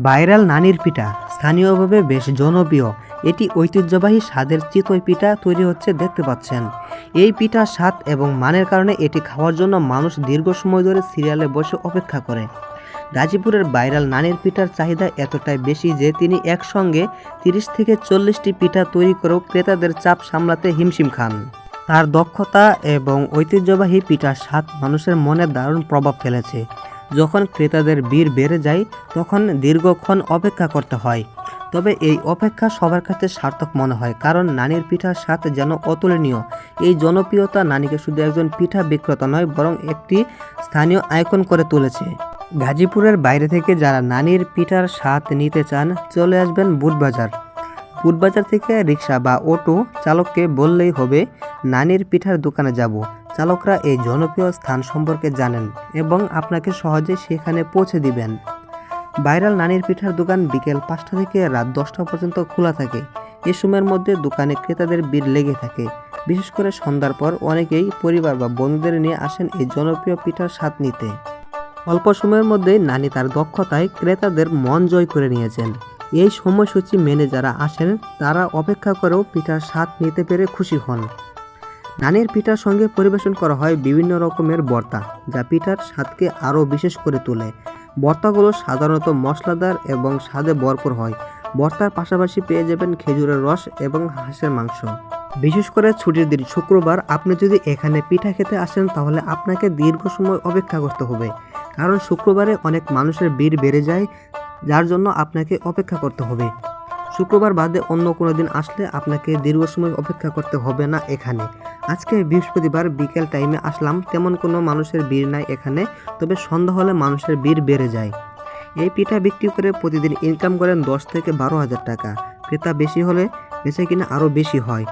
Viral নানির পিঠা স্থানীয়ভাবে বেশ জনপ্রিয়। এটি ঐতিহ্যবাহী স্বাদের চিতই পিঠা তৈরি হচ্ছে দেখতে পাচ্ছেন। এই পিঠার স্বাদ এবং মানের কারণে এটি খাওয়ার জন্য মানুষ দীর্ঘ সময় ধরে সিরিয়ালে বসে অপেক্ষা করে। গাজীপুরের ভাইরাল নানির পিঠার চাহিদা এতটাই বেশি যে তিনি একসঙ্গে 30 থেকে 40টি পিঠা তৈরি করেও ক্রেতাদের চাপ সামলাতে হিমশিম খান। তার দক্ষতা এবং ঐতিহ্যবাহী পিঠার স্বাদ মানুষের মনে দারুণ প্রভাব ফেলেছে। যখন ক্রেতাদের ভিড় বেড়ে যায় তখন দীর্ঘক্ষণ অপেক্ষা করতে হয়। তবে এই অপেক্ষা সবার কাছে সার্থক মনে হয়, কারণ নানির পিঠার স্বাদ যেন অতুলনীয়। এই জনপ্রিয়তা নানিকে শুধু একজন পিঠা বিক্রেতা নয়, বরং একটি স্থানীয় আইকন করে তুলেছে। গাজীপুরের বাইরে থেকে যারা নানির পিঠার স্বাদ নিতে চান, চলে আসবেন বুটবাজার। বুটবাজার থেকে রিক্সা বা অটো চালককে বললেই হবে নানির পিঠার দোকানে যাব। চালকরা এই জনপ্রিয় স্থান সম্পর্কে জানেন এবং আপনাকে সহজে সেখানে পৌঁছে দিবেন। ভাইরাল নানির পিঠার দোকান বিকেল 5টা থেকে রাত 10টা পর্যন্ত খোলা থাকে। এ সময়ের মধ্যে দোকানে ক্রেতাদের ভিড় লেগে থাকে। বিশেষ করে সন্ধ্যার পর অনেকেই পরিবার বা বন্ধুদের নিয়ে আসেন এই জনপ্রিয় পিঠার স্বাদ নিতে। অল্প সময়ের মধ্যেই নানি তার দক্ষতায় ক্রেতাদের মন জয় করে নিয়েছেন। এই সময়সূচি মেনে যারা আসেন তারা অপেক্ষা করেও পিঠার স্বাদ নিতে পেরে খুশি হন। নানির পিঠার সঙ্গে পরিবেশন করা হয় বিভিন্ন রকমের ভর্তা, যা পিঠার স্বাদকে আরও বিশেষ করে তোলে। ভর্তাগুলো সাধারণত মশলাদার এবং স্বাদে ভরপুর হয়। ভর্তার পাশাপাশি পেয়ে যাবেন খেজুরের রস এবং হাঁসের মাংস। বিশেষ করে ছুটির দিন শুক্রবার আপনি যদি এখানে পিঠা খেতে আসেন তাহলে আপনাকে দীর্ঘ সময় অপেক্ষা করতে হবে, কারণ শুক্রবারে অনেক মানুষের ভিড় বেড়ে যায়, যার জন্য আপনাকে অপেক্ষা করতে হবে। শুক্রবার বাদে অন্য কোনো দিন আসলে আপনাকে দীর্ঘ সময় অপেক্ষা করতে হবে না এখানে। আজকে বৃহস্পতিবার বিকেল টাইমে আসলাম, তেমন কোনো মানুষের ভিড় নাই এখানে, তবে সন্ধ্যা হলে মানুষের ভিড় বেড়ে যায়। এই পিঠা বিক্রি করে প্রতিদিন ইনকাম করেন 10 থেকে 12 হাজার টাকা। ক্রেতা বেশি হলে বেচাকেনা আরও বেশি হয়।